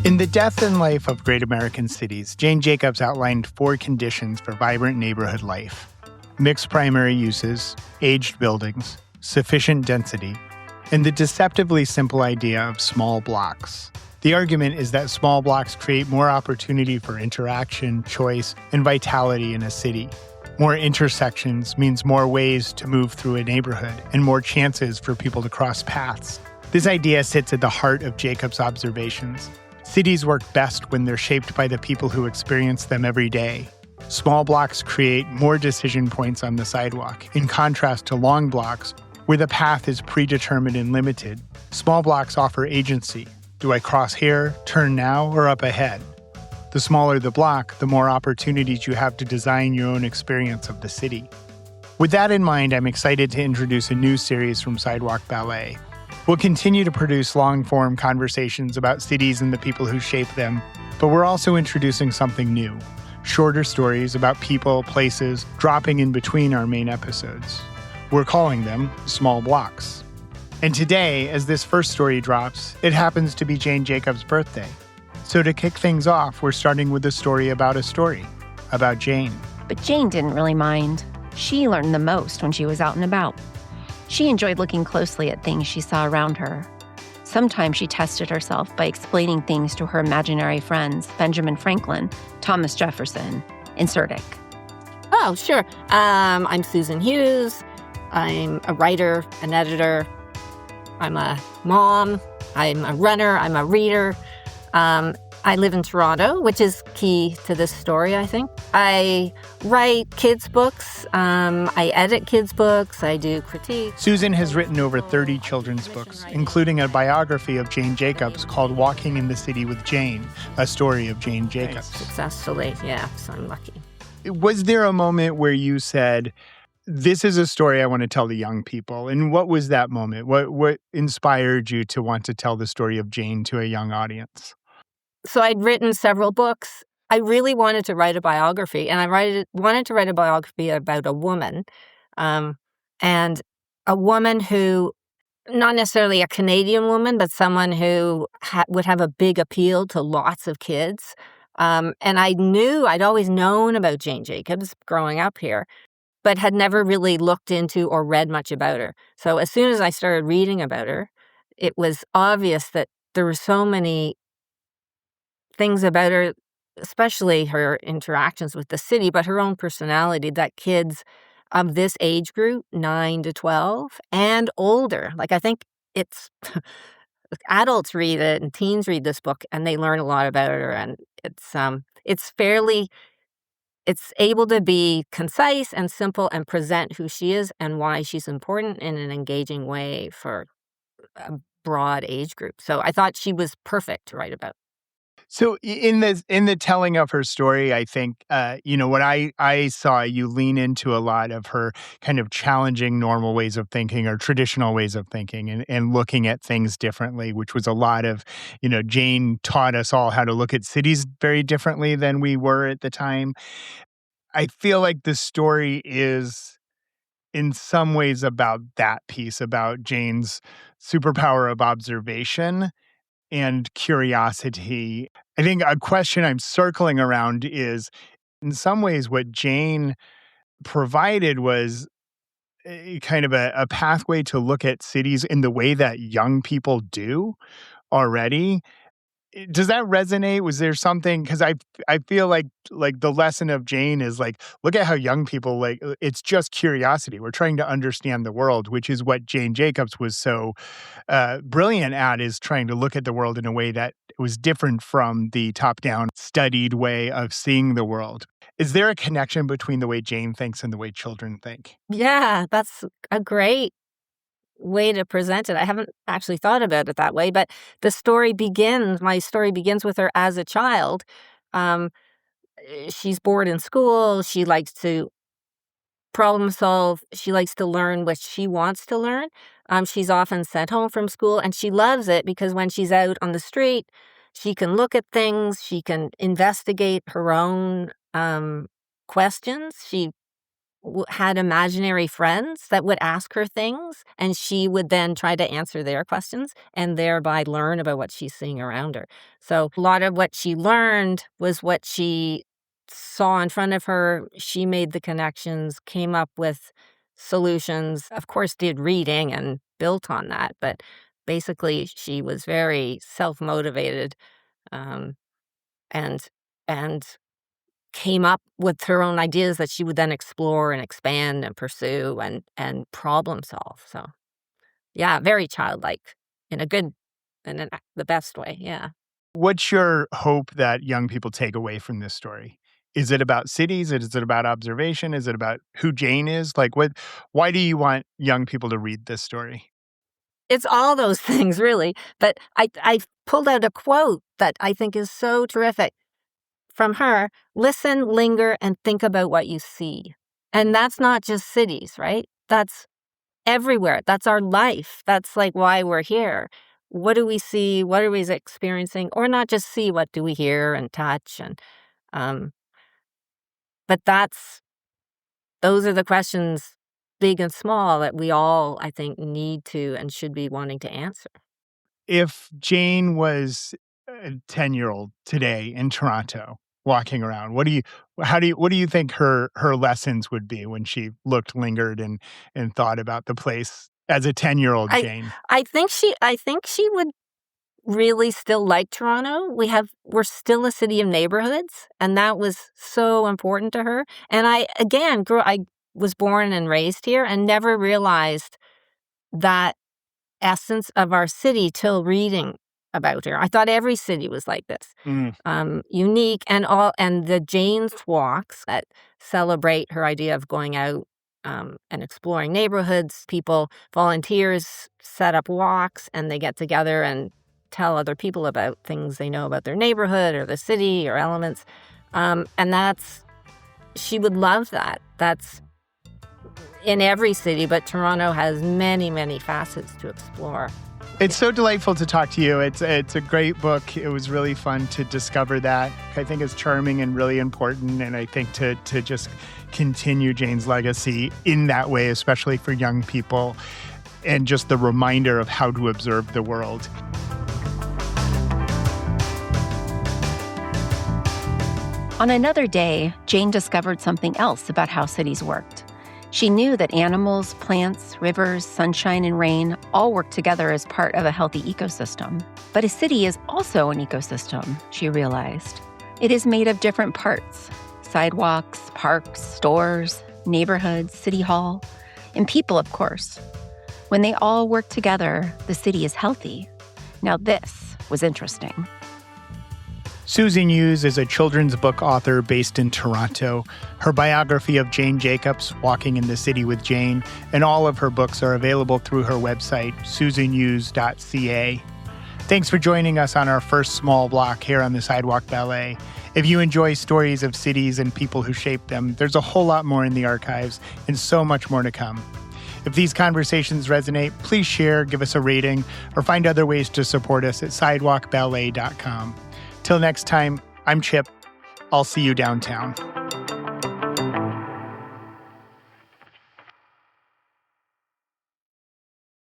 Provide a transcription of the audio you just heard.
In The Death and Life of Great American Cities, Jane Jacobs outlined 4 conditions for vibrant neighborhood life: mixed primary uses, aged buildings, sufficient density, and the deceptively simple idea of small blocks. The argument is that small blocks create more opportunity for interaction, choice, and vitality in a city. More intersections means more ways to move through a neighborhood and more chances for people to cross paths. This idea sits at the heart of Jacobs' observations. Cities work best when they're shaped by the people who experience them every day. Small blocks create more decision points on the sidewalk, in contrast to long blocks, where the path is predetermined and limited. Small blocks offer agency. Do I cross here, turn now, or up ahead? The smaller the block, the more opportunities you have to design your own experience of the city. With that in mind, I'm excited to introduce a new series from Sidewalk Ballet. We'll continue to produce long-form conversations about cities and the people who shape them, but we're also introducing something new: shorter stories about people, places, dropping in between our main episodes. We're calling them Small Blocks. And today, as this first story drops, it happens to be Jane Jacobs' birthday. So to kick things off, we're starting with a story, about Jane. But Jane didn't really mind. She learned the most when she was out and about. She enjoyed looking closely at things she saw around her. Sometimes she tested herself by explaining things to her imaginary friends, Benjamin Franklin, Thomas Jefferson, and Cerdic. Oh, sure. I'm Susan Hughes. I'm a writer, an editor. I'm a mom. I'm a runner. I'm a reader. I live in Toronto, which is key to this story, I think. I write kids' books. I edit kids' books. I do critique. Susan has written over 30 children's books, including a biography of Jane Jacobs called Walking in the City with Jane, a story of Jane Jacobs. Successfully, yeah, so I'm lucky. Was there a moment where you said, this is a story I want to tell the young people? And what was that moment? What inspired you to want to tell the story of Jane to a young audience? So I'd written several books. I really wanted to write a biography, and I wanted to write a biography about a woman, and a woman who, not necessarily a Canadian woman, but someone who would have a big appeal to lots of kids. And I'd always known about Jane Jacobs growing up here, but had never really looked into or read much about her. So as soon as I started reading about her, it was obvious that there were so many things about her, especially her interactions with the city, but her own personality, that kids of this age group, 9 to 12, and older, like I think it's adults read it and teens read this book and they learn a lot about her, and it's able to be concise and simple and present who she is and why she's important in an engaging way for a broad age group. So I thought she was perfect to write about. So in the telling of her story, I think, what I saw, you lean into a lot of her kind of challenging normal ways of thinking or traditional ways of thinking and looking at things differently, which was a lot of, Jane taught us all how to look at cities very differently than we were at the time. I feel like the story is in some ways about that piece, about Jane's superpower of observation and curiosity. I think a question I'm circling around is, in some ways, what Jane provided was kind of a pathway to look at cities in the way that young people do already. Does that resonate? Was there something, because I feel like the lesson of Jane is like, look at how young people, like, it's just curiosity. We're trying to understand the world, which is what Jane Jacobs was so brilliant at, is trying to look at the world in a way that was different from the top-down studied way of seeing the world. Is there a connection between the way Jane thinks and the way children think? Yeah, that's a great way to present it. I haven't actually thought about it that way, but my story begins with her as a child. She's bored in school. She likes to problem solve. She likes to learn what she wants to learn. She's often sent home from school, and she loves it because when she's out on the street, she can look at things. She can investigate her own questions. She had imaginary friends that would ask her things, and she would then try to answer their questions and thereby learn about what she's seeing around her. So a lot of what she learned was what she saw in front of her. She made the connections, came up with solutions, of course, did reading and built on that. But basically, she was very self-motivated, um, and and came up with her own ideas that she would then explore and expand and pursue and problem solve. So, yeah, very childlike in a good the best way, yeah. What's your hope that young people take away from this story? Is it about cities? Is it about observation? Is it about who Jane is? Like, why do you want young people to read this story? It's all those things, really, but I pulled out a quote that I think is so terrific from her. "Listen, linger, and think about what you see." And that's not just cities, right? That's everywhere. That's our life. That's like why we're here. What do we see? What are we experiencing? Or not just see, what do we hear and touch? And um, but those are the questions, big and small, that we all, I think, need to and should be wanting to answer. If Jane was a 10-year-old today in Toronto walking around, what do you think her lessons would be when she looked, lingered, and thought about the place as a 10-year-old I Jane? I think she would really still like Toronto. We're still a city of neighborhoods, and that was so important to her. And I was born and raised here and never realized that essence of our city till reading about her. I thought every city was like this, Mm. unique, and the Jane's walks that celebrate her idea of going out and exploring neighborhoods. Volunteers set up walks, and they get together and tell other people about things they know about their neighborhood or the city or elements, and she would love that. That's in every city, but Toronto has many, many facets to explore. It's so delightful to talk to you. It's a great book. It was really fun to discover that. I think it's charming and really important, and I think to just continue Jane's legacy in that way, especially for young people, and just the reminder of how to observe the world. On another day, Jane discovered something else about how cities worked. She knew that animals, plants, rivers, sunshine, and rain all work together as part of a healthy ecosystem. But a city is also an ecosystem, she realized. It is made of different parts: sidewalks, parks, stores, neighborhoods, city hall, and people, of course. When they all work together, the city is healthy. Now this was interesting. Susan Hughes is a children's book author based in Toronto. Her biography of Jane Jacobs, Walking in the City with Jane, and all of her books are available through her website, susanhughes.ca. Thanks for joining us on our first small block here on the Sidewalk Ballet. If you enjoy stories of cities and people who shaped them, there's a whole lot more in the archives and so much more to come. If these conversations resonate, please share, give us a rating, or find other ways to support us at sidewalkballet.com. Till next time, I'm Chip. I'll see you downtown.